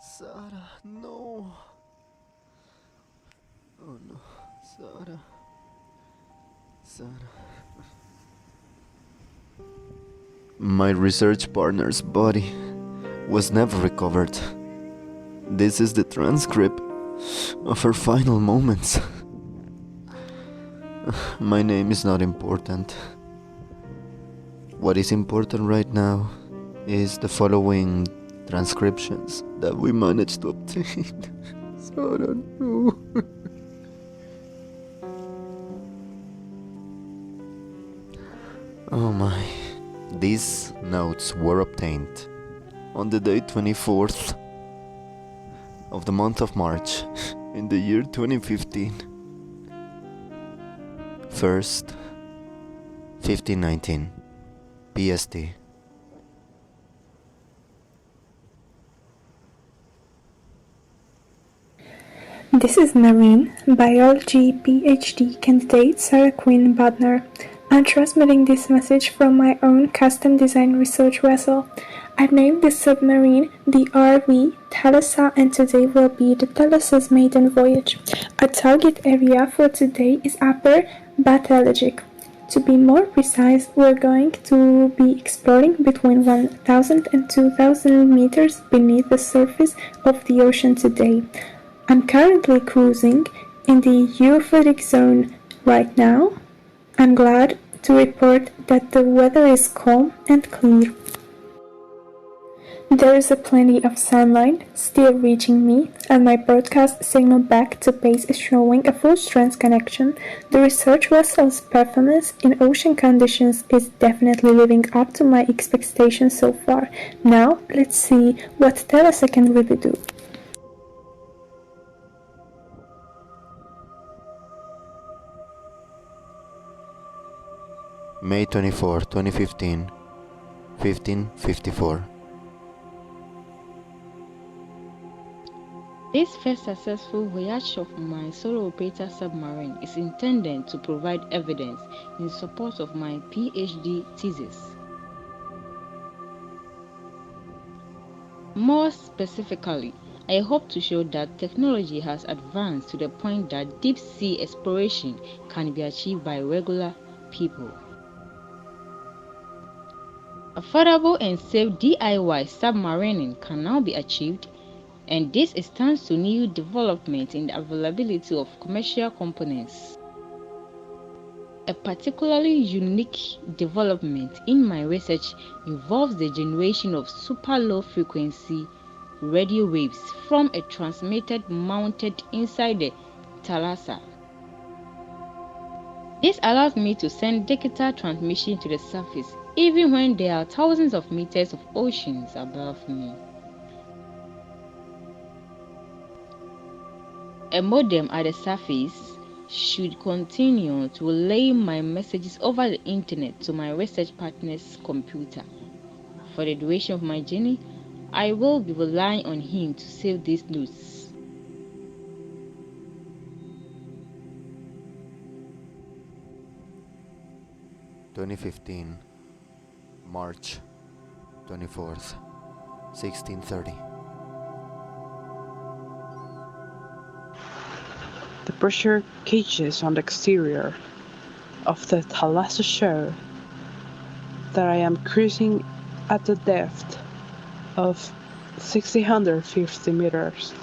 Sarah, no. Oh no, Sarah. Sarah. My research partner's body was never recovered. This is the transcript of her final moments. My name is not important. What is important right now is the following transcriptions that we managed to obtain. Sarah, no. Oh my. These notes were obtained on the day 24th of the month of March in the year 2015. First, 1519 PST. This is Marine, biology PhD candidate Sarah Quinn Badner. I'm transmitting this message from my own custom-designed research vessel. I've named this submarine the RV Tessa, and today will be the Tessa's maiden voyage. Our target area for today is Upper Batalogic. To be more precise, we're going to be exploring between 1,000 and 2,000 meters beneath the surface of the ocean today. I'm currently cruising in the Euphratic zone right now. I'm glad to report that the weather is calm and clear. There is plenty of sunlight still reaching me, and my broadcast signal back to base is showing a full-strength connection. The research vessel's performance in ocean conditions is definitely living up to my expectations so far. Now, let's see what Tessa can really do. May 24, 2015, 15:54. This first successful voyage of my solo operator submarine is intended to provide evidence in support of my PhD thesis. More specifically, I hope to show that technology has advanced to the point that deep sea exploration can be achieved by regular people. Affordable and safe DIY submarining can now be achieved, and this is thanks to new development in the availability of commercial components. A particularly unique development in my research involves the generation of super low frequency radio waves from a transmitter mounted inside the Thalassa. This allows me to send digital transmission to the surface even when there are thousands of meters of oceans above me. A modem at the surface should continue to relay my messages over the internet to my research partner's computer. For the duration of my journey, I will be relying on him to save these notes. (2015) March 24th, 1630. The pressure gauges on the exterior of the Thalassa show that I am cruising at a depth of 650 meters.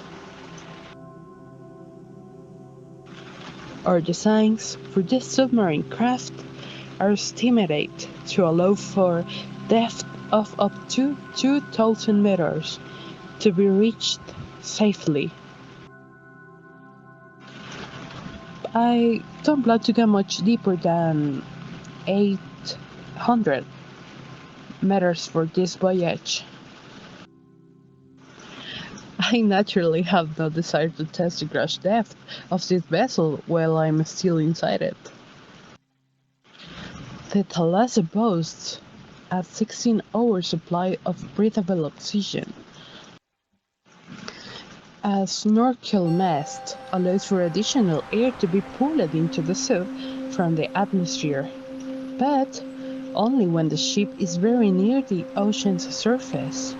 Our designs for this submarine craft are estimated to allow for depth of up to 2,000 meters to be reached safely. I don't plan to go much deeper than 800 meters for this voyage. I naturally have no desire to test the crash depth of this vessel while I'm still inside it. The Thalassa boasts a 16-hour supply of breathable oxygen. A snorkel mast allows for additional air to be pulled into the soup from the atmosphere, but only when the ship is very near the ocean's surface.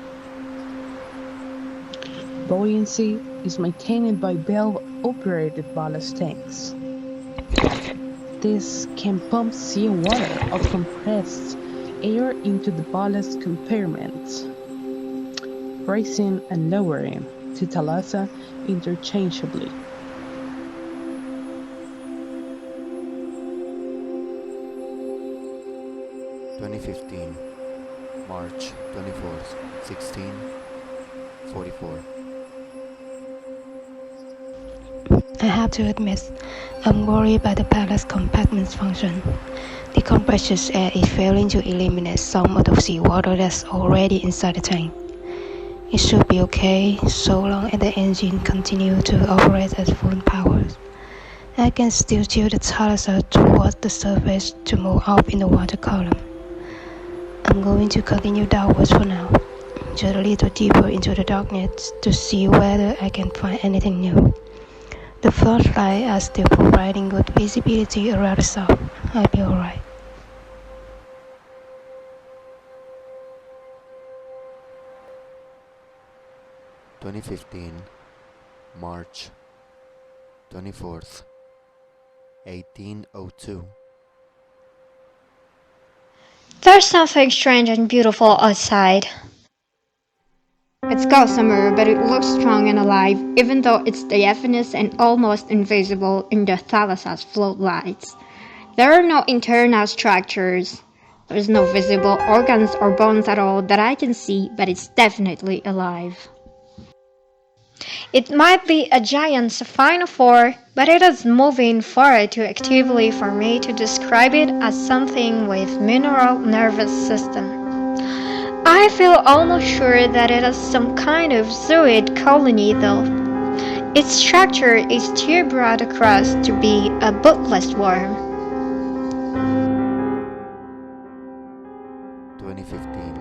buoyancy is maintained by valve-operated ballast tanks. This can pump seawater or compressed air into the ballast compartment, raising and lowering the thalassa interchangeably. March 24th, 1644. I have to admit, I'm worried by the ballast compartment's function. The compressed air is failing to eliminate some of the seawater that's already inside the tank. It should be okay so long as the engine continues to operate at full power. I can still tilt the thalassa towards the surface to move up in the water column. I'm going to continue downwards for now, just a little deeper into the darkness to see whether I can find anything new. The flashlights are still providing good visibility around the south. I'll be alright. March 24th, 1802. There's something strange and beautiful outside. It's gossamer, but it looks strong and alive, even though it's diaphanous and almost invisible in the thalassa's floodlights. There are no internal structures. There's no visible organs or bones at all that I can see, but it's definitely alive. It might be a giant sapphire, but it is moving far too actively for me to describe it as something with mineral nervous system. I feel almost sure that it is some kind of zooid colony though. Its structure is too broad across to be a bootless worm. 2015,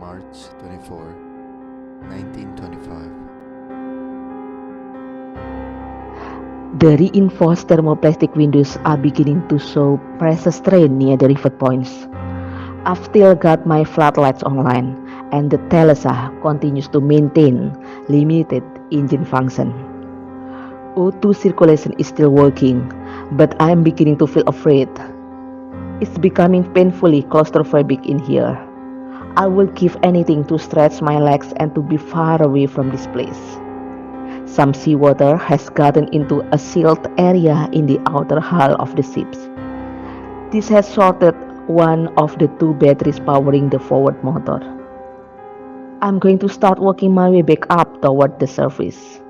March 24, 1925. The reinforced thermoplastic windows are beginning to show pressure strain near the rivet points. I've still got my floodlights online, and the thalassa continues to maintain limited engine function. O2 circulation is still working, but I'm beginning to feel afraid. It's becoming painfully claustrophobic in here. I will give anything to stretch my legs and to be far away from this place. Some seawater has gotten into a sealed area in the outer hull of the ships. This has shorted one of the two batteries powering the forward motor. I'm going to start working my way back up toward the surface.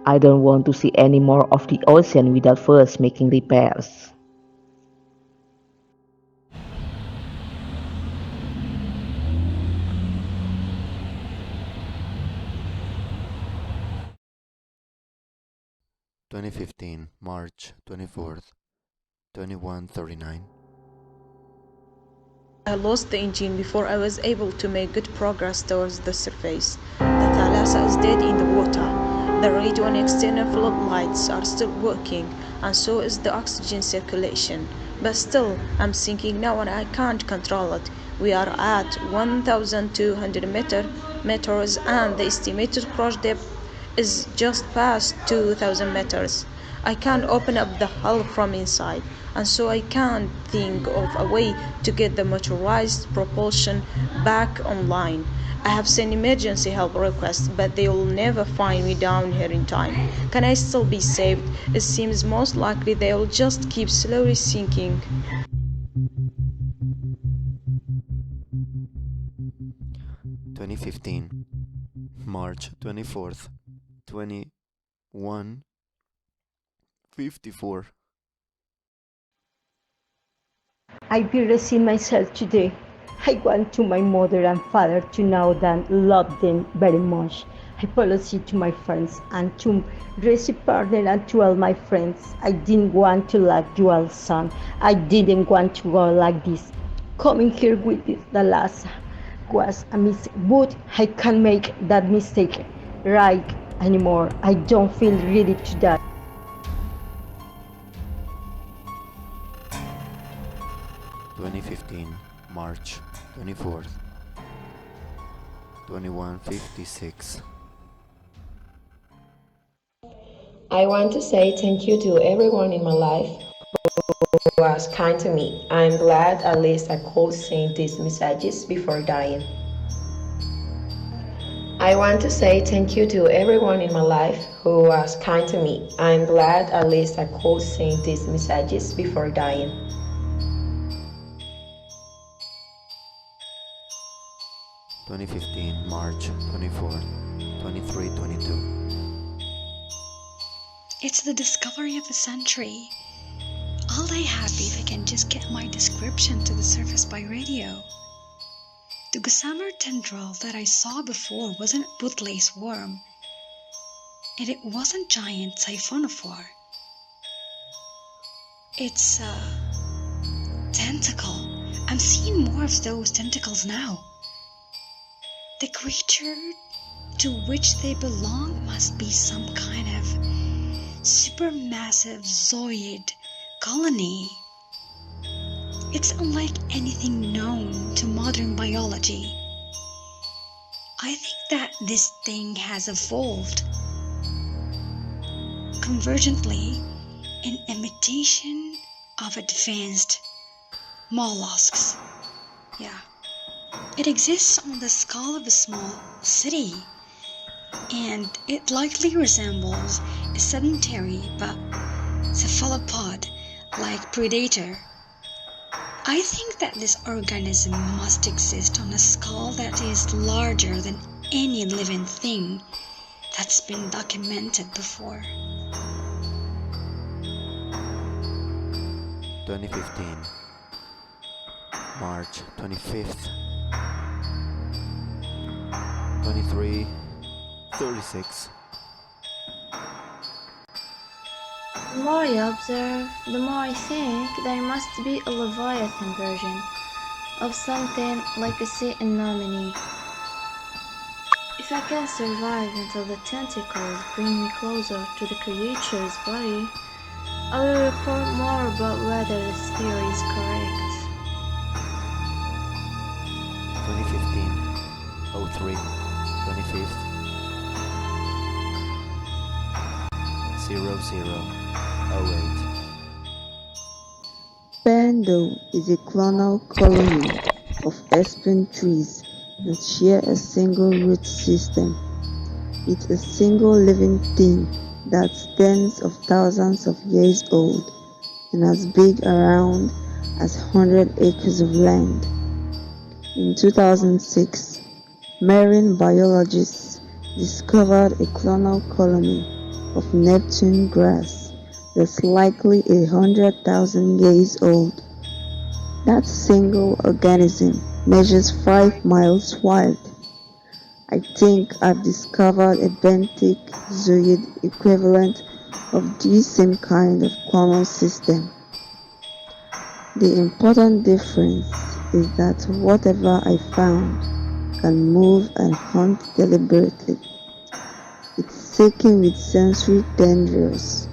I don't want to see any more of the ocean without first making repairs. March 24th, 2139. I lost the engine before I was able to make good progress towards the surface. The thalassa is dead in the water. The radio and external floodlights are still working, and so is the oxygen circulation. But still, I'm sinking now and I can't control it. We are at 1,200 meters and the estimated crash depth is just past 2,000 meters. I can't open up the hull from inside, and so I can't think of a way to get the motorized propulsion back online. I have sent emergency help requests, but they will never find me down here in time. Can I still be saved? It seems most likely they will just keep slowly sinking. 2015, March 24th, 2154. I will resign myself today. I want to my mother and father to know that love them very much. I apologize to my friends and to receive partner and to all my friends. I didn't want to like you all son. I didn't want to go like this. Coming here with this the last was a mistake, but I can't make that mistake right anymore. I don't feel ready to die. 2015, March 24th, 2156. I want to say thank you to everyone in my life who was kind to me. I'm glad at least I could send these messages before dying. I want to say thank you to everyone in my life who was kind to me. I'm glad at least I could send these messages before dying. March 24, 2322. It's the discovery of the century. I'll die happy if I can just get my description to the surface by radio. The gossamer tendril that I saw before wasn't bootlace worm, and it wasn't giant siphonophore. It's a tentacle. I'm seeing more of those tentacles now. The creature to which they belong must be some kind of supermassive zooid colony. It's unlike anything known to modern biology. I think that this thing has evolved convergently in imitation of advanced mollusks. Yeah. It exists on the skull of a small city, and it likely resembles a sedentary but cephalopod-like predator. I think that this organism must exist on a skull that is larger than any living thing that's been documented before. 2015, March 25th, 23:36. The more I observe, the more I think there must be a Leviathan version of something like a sea anemone. If I can survive until the tentacles bring me closer to the creature's body, I will report more about whether this theory is correct. 2015, 03, 25th, 0008. Pando is a clonal colony of aspen trees that share a single root system. It's a single living thing that's tens of thousands of years old and as big around as 100 acres of land. In 2006, marine biologists discovered a clonal colony of Neptune grass that's likely 100,000 years old. That single organism measures 5 miles wide. I think I've discovered a benthic zooid equivalent of this same kind of clonal system. The important difference is that whatever I found can move and hunt deliberately. It's seeking with sensory tendrils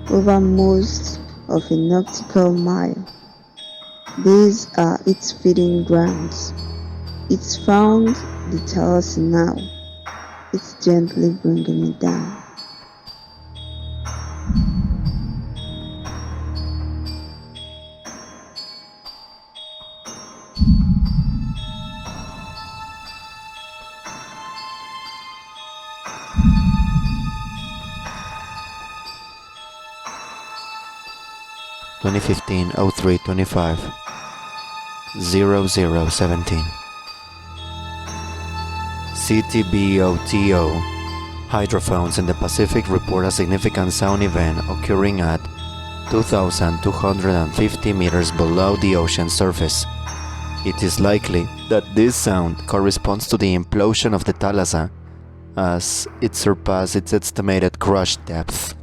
over most of a nautical mile. These are its feeding grounds. It's found the Tessa now. It's gently bringing me down. (2015 03 25 0017). CTBOTO hydrophones in the Pacific report a significant sound event occurring at 2,250 meters below the ocean surface. It is likely that this sound corresponds to the implosion of the Thalassa as it surpassed its estimated crush depth.